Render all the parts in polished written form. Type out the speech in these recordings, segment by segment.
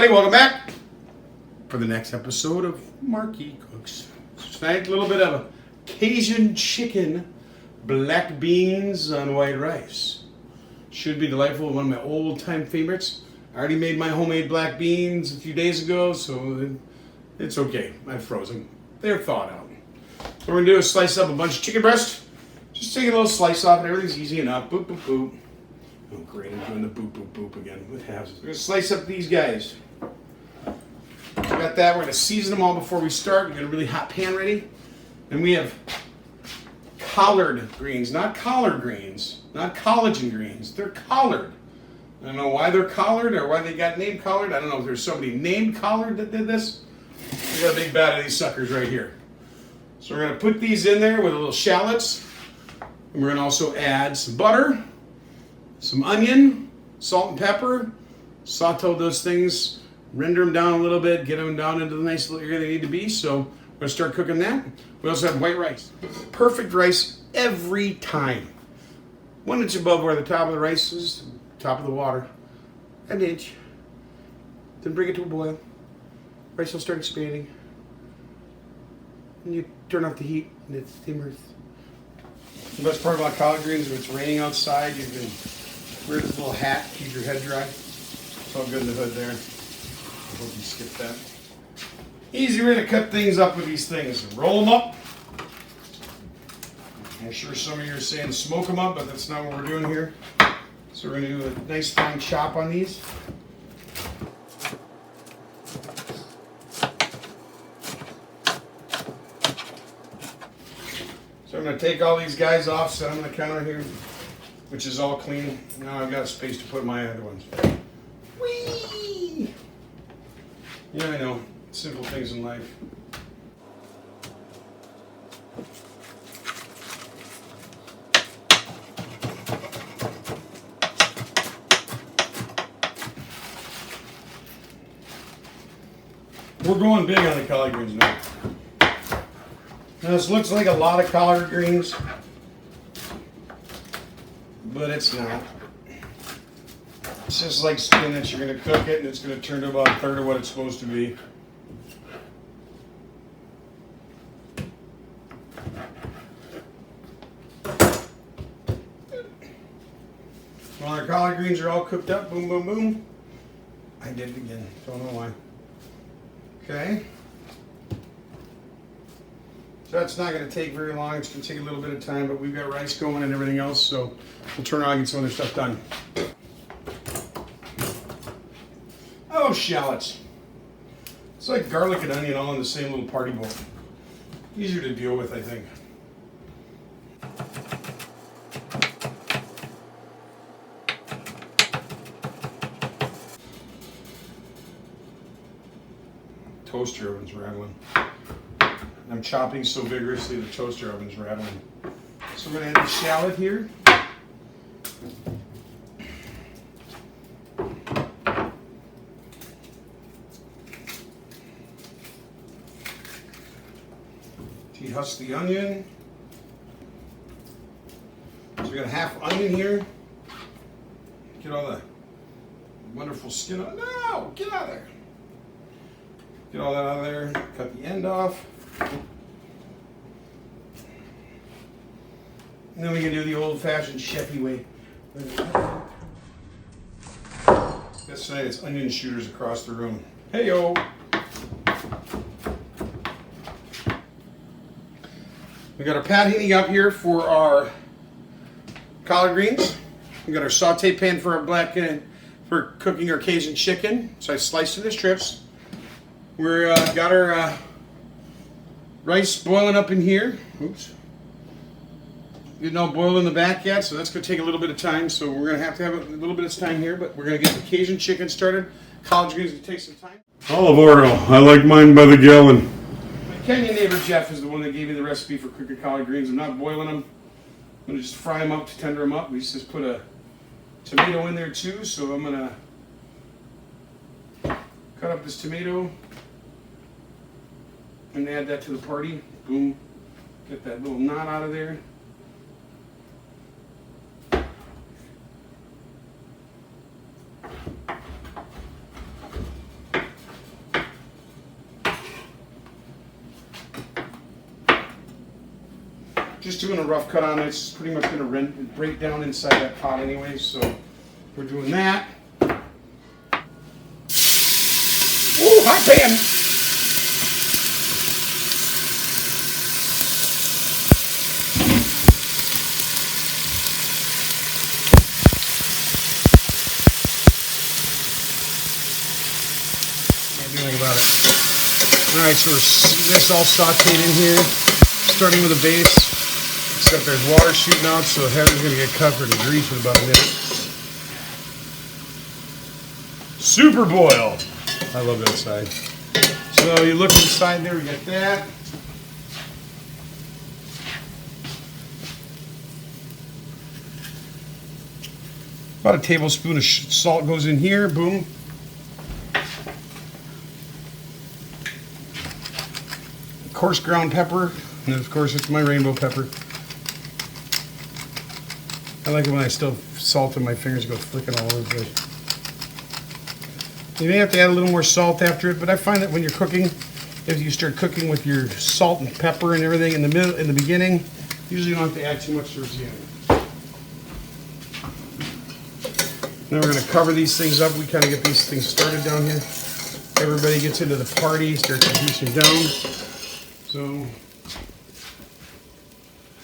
everybody, welcome back for the next episode of Marky Cooks. Tonight, a little bit of Cajun chicken, black beans on white rice. Should be delightful, one of my old-time favorites. I already made my homemade black beans a few days ago, so it's okay. I froze them. They're thawed out. What we're gonna do is slice up a bunch of chicken breast. Just take a little slice off, and everything's easy enough. Boop, boop, boop. Oh, great, I'm doing the boop, boop, boop again with halves. We're gonna slice up these guys. Got that, we're gonna season them all before we start. We got a really hot pan ready. And we have collard greens, not collard greens, not collagen greens. They're collard. I don't know why they're collard or why they got named collard. I don't know if there's somebody named collard that did this. We got a big bat of these suckers right here. So we're gonna put these in there with a little shallots. And we're gonna also add some butter, some onion, salt and pepper, saute those things, render them down a little bit, get them down into the nice little area they need to be. So we're gonna start cooking that. We also have white rice. Perfect rice every time. 1 inch above where the top of the rice is, top of the water. An inch. Then bring it to a boil. Rice will start expanding. And you turn off the heat and it simmers. The best part about collard greens is if it's raining outside, you can wear this little hat, keep your head dry. It's all good in the hood there. I hope you skipped that. Easy way to cut things up with these things. Roll them up. I'm sure some of you are saying smoke them up, but that's not what we're doing here. So we're going to do a nice fine chop on these. So I'm going to take all these guys off, set them on the counter here, which is all clean. Now I've got space to put my other ones. Whee! Yeah, I know. Simple things in life. We're going big on the collard greens now. Now this looks like a lot of collard greens, but it's not. It's just like spinach. You're going to cook it and it's going to turn to about a third of what it's supposed to be. Well, our collard greens are all cooked up. Boom, boom, boom. I did it again. Don't know why. Okay. So that's not going to take very long. It's going to take a little bit of time, but we've got rice going and everything else, so we'll turn around and get some other stuff done. Oh, shallots. It's like garlic and onion all in the same little party bowl. Easier to deal with, I think. Toaster oven's rattling. I'm chopping so vigorously the toaster oven's rattling. So we're going to add the shallot here. Dehusk the onion. So we got half onion here. Get all the wonderful skin out. No! Get out of there. Get all that out of there. Cut the end off. And then we can do the old-fashioned chefy way. Guess tonight it's onion shooters across the room. Hey-yo! We got our pan heating up here for our collard greens. We got our saute pan for our for cooking our Cajun chicken. So I sliced it into strips. We're got our rice boiling up in here. Oops. Didn't all boil in the back yet, so that's going to take a little bit of time. So we're going to have a little bit of time here, but we're going to get the Cajun chicken started. Collard greens will take some time. Olive oil. I like mine by the gallon. My Kenyan neighbor Jeff is the one that gave me the recipe for cooking collard greens. I'm not boiling them. I'm going to just fry them up to tender them up. We just put a tomato in there too, so I'm going to cut up this tomato and add that to the party. Boom. Get that little knot out of there. just doing a rough cut on it. It's pretty much going to break down inside that pot anyway, so we're doing that. Ooh, hot pan! Can't do anything about it. Alright, so this all sauteed in here, starting with the base, except there's water shooting out, so heaven's going to get covered in grease in about a minute. Super boil! I love that side. So you look inside there, we got that. About a tablespoon of salt goes in here, boom. Coarse ground pepper, and of course it's my rainbow pepper. I like it when I still salt and my fingers go flicking all over the place. You may have to add a little more salt after it, but I find that when you're cooking, if you start cooking with your salt and pepper and everything in the beginning, usually you don't have to add too much towards the end. Then we're going to cover these things up. We kind of get these things started down here. Everybody gets into the party, starts reducing down. So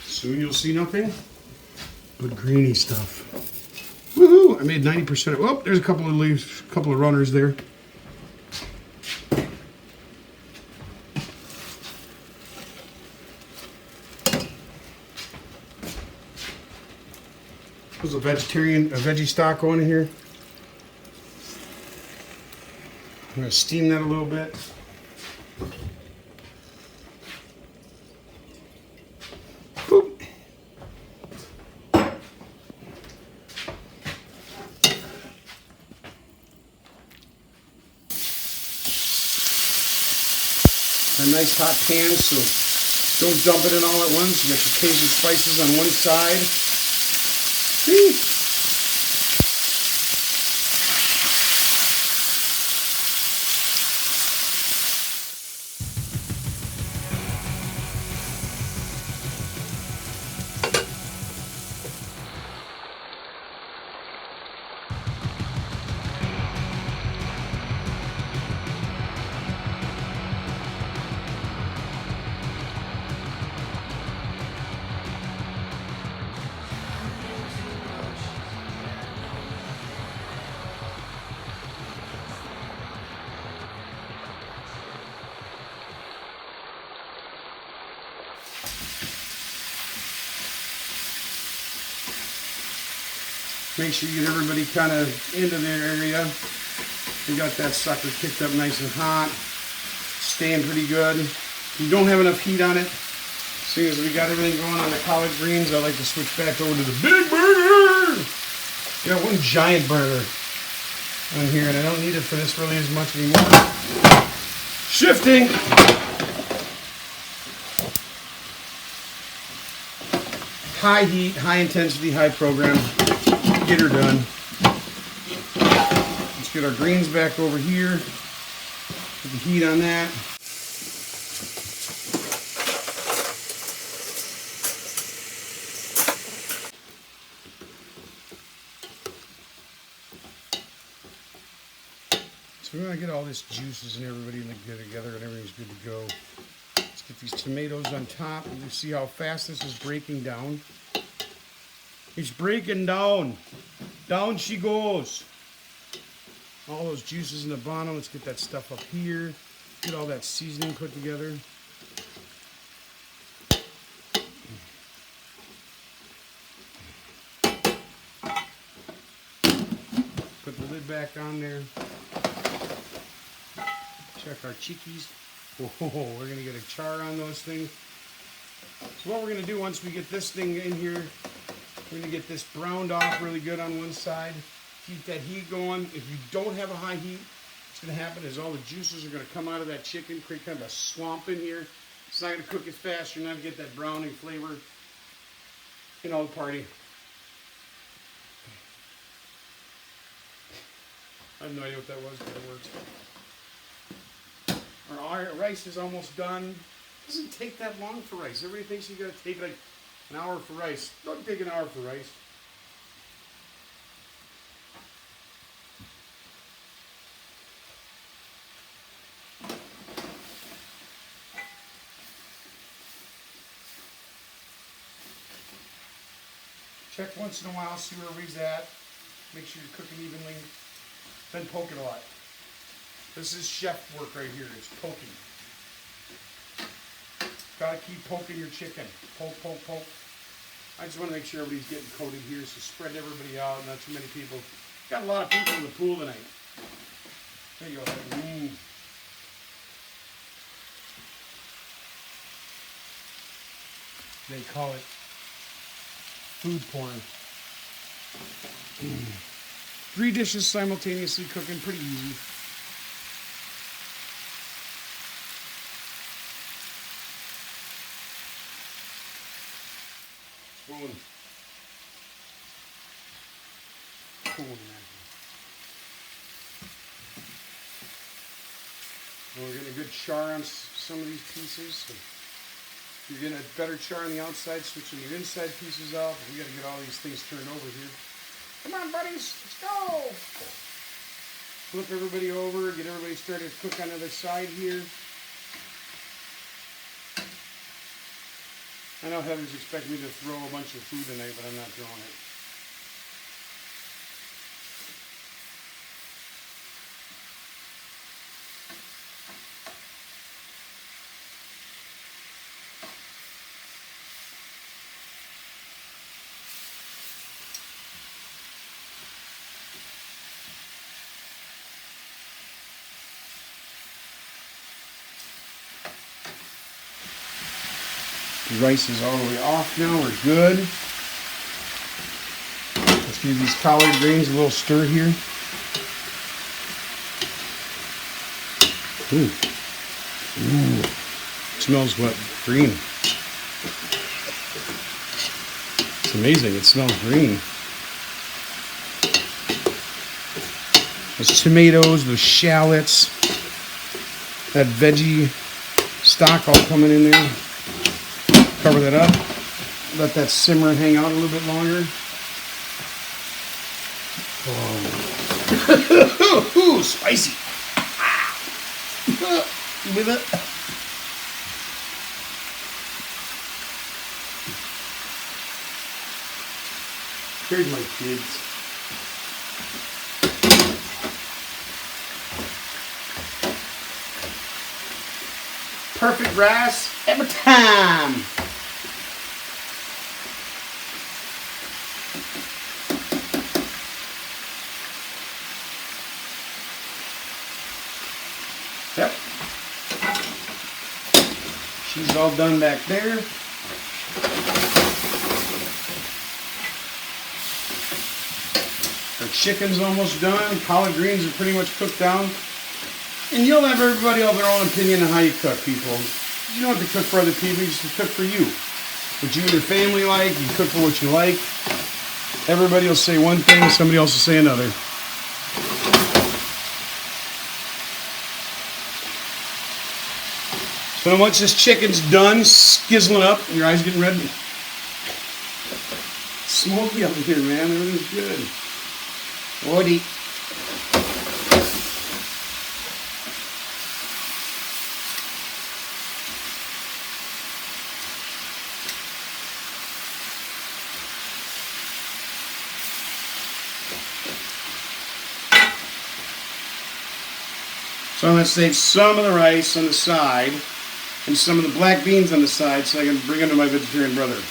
soon you'll see nothing but greeny stuff. Woohoo! I made 90% of it. Oh, there's a couple of leaves, a couple of runners there. There's a veggie stock going in here. I'm going to steam that a little bit. Boop. A nice hot pan, so don't dump it in all at once. You got your Cajun spices on one side. See? Make sure you get everybody kind of into their area. We got that sucker kicked up nice and hot. Staying pretty good. If you don't have enough heat on it, seeing as we got everything going on the collard greens, I like to switch back over to the big burner. Got one giant burner on here, and I don't need it for this really as much anymore. Shifting. High heat, high intensity, high program. Get her done. Let's get our greens back over here. Put the heat on that. So we're going to get all this juices and everybody together and everything's good to go. Let's get these tomatoes on top. And you see how fast this is breaking down. It's breaking down. Down she goes. All those juices in the bottom. Let's get that stuff up here. Get all that seasoning put together. Put the lid back on there. Check our cheekies. Whoa, we're going to get a char on those things. So what we're going to do once we get this thing in here, we're going to get this browned off really good on one side. Keep that heat going. If you don't have a high heat, what's going to happen is all the juices are going to come out of that chicken, create kind of a swamp in here. It's not going to cook as fast. You're not going to get that browning flavor in all the party. I have no idea what that was, but it works. Our rice is almost done. It doesn't take that long for rice. Everybody thinks you got to take like An hour for rice. Don't take an hour for rice. Check once in a while, see where everybody's at. Make sure you're cooking evenly. Then poke it a lot. This is chef work right here. It's poking. Gotta keep poking your chicken. Poke, poke, poke. I just want to make sure everybody's getting coated here, so spread everybody out, not too many people. Got a lot of people in the pool tonight. There you go. They call it food porn. 3 dishes simultaneously cooking, pretty easy. Spoon. Well, we're getting a good char on some of these pieces. So you're getting a better char on the outside, switching your inside pieces out. But we got to get all these things turned over here. Come on, buddies, let's go! Flip everybody over, get everybody started to cook on the other side here. I know Heather's expecting me to throw a bunch of food tonight, but I'm not throwing it. The rice is all the way off now. We're good. Let's give these collard greens a little stir here. Ooh. Ooh. It smells what? Green. It's amazing. It smells green. Those tomatoes, those shallots, that veggie stock all coming in there. Cover that up. Let that simmer and hang out a little bit longer. Oh. Ooh, spicy. With it. Here's my kids. Perfect rice every time. Yep. She's all done back there. Our chicken's almost done. Collard greens are pretty much cooked down. And you'll have everybody have their own opinion on how you cook, people. You don't have to cook for other people, you just cook for you. What you and your family like, you cook for what you like. Everybody will say one thing, somebody else will say another. So once this chicken's done skizzling up, your eyes getting red. Smoky up in here, man. Everything's good. Woody. So I'm going to save some of the rice on the side and some of the black beans on the side so I can bring them to my vegetarian brother.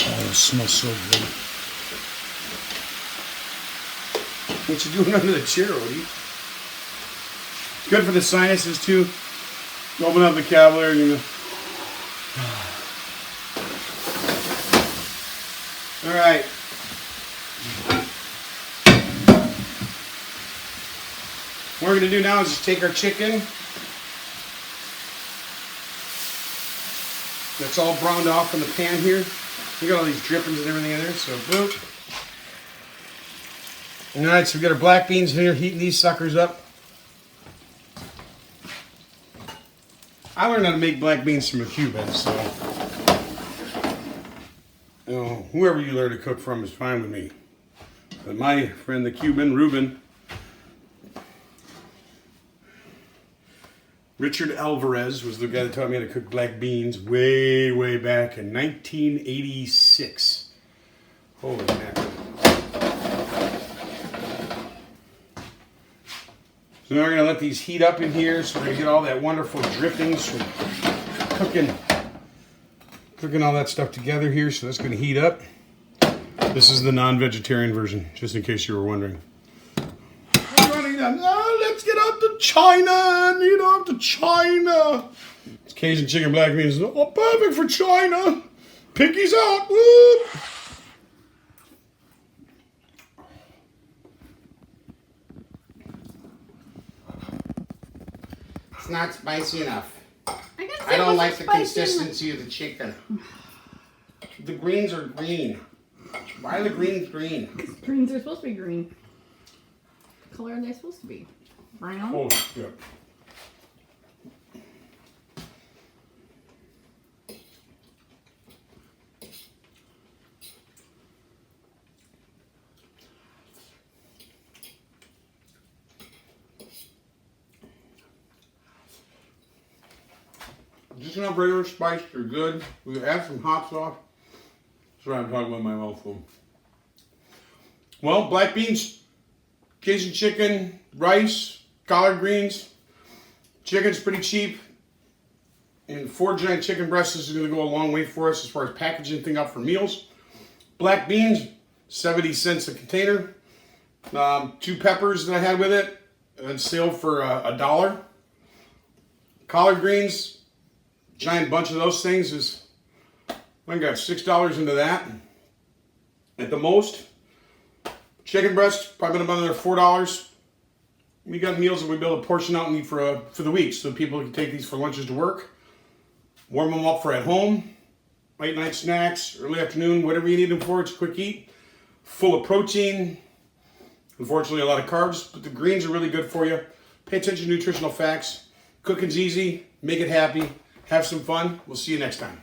Oh, it smells so good. What you doing under the chair, Odie? It's good for the sinuses too. Open up the cavalier and you go. All right. What we're going to do now is just take our chicken. That's all browned off in the pan here. We got all these drippings and everything in there, so boom. All right, so we got our black beans in here, heating these suckers up. I learned how to make black beans from a Cuban, so whoever you learn to cook from is fine with me. But my friend, the Cuban, Ruben, Richard Alvarez was the guy that taught me how to cook black beans way, way back in 1986. Holy mackerel. So now we're going to let these heat up in here so we're going to get all that wonderful drippings from cooking all that stuff together here. So that's going to heat up. This is the non-vegetarian version, just in case you were wondering. Oh, let's get out to China and eat off to China. It's Cajun chicken black beans. Oh, perfect for China. Picky's out. Woo! It's not spicy enough. I don't like the consistency of the chicken. The greens are green. Why are the greens green? Greens are supposed to be green. What color are they supposed to be? Brown? Oh, yeah. Just enough regular spice, they're good. We add some hot sauce. That's what I'm talking about in my mouth full. Well, black beans, Cajun chicken, rice, collard greens. Chicken's pretty cheap. And 4 giant chicken breasts is going to go a long way for us as far as packaging thing up for meals. Black beans, 70 cents a container. 2 peppers that I had with it, on sale for $1. Collard greens, giant bunch of those things is, I got $6 into that at the most. Chicken breast, probably about another $4. We got meals that we be able to portion out and eat for the week, so people can take these for lunches to work, warm them up for at home, late night snacks, early afternoon, whatever you need them for. It's a quick eat, full of protein. Unfortunately, a lot of carbs, but the greens are really good for you. Pay attention to nutritional facts. Cooking's easy. Make it happy. Have some fun. We'll see you next time.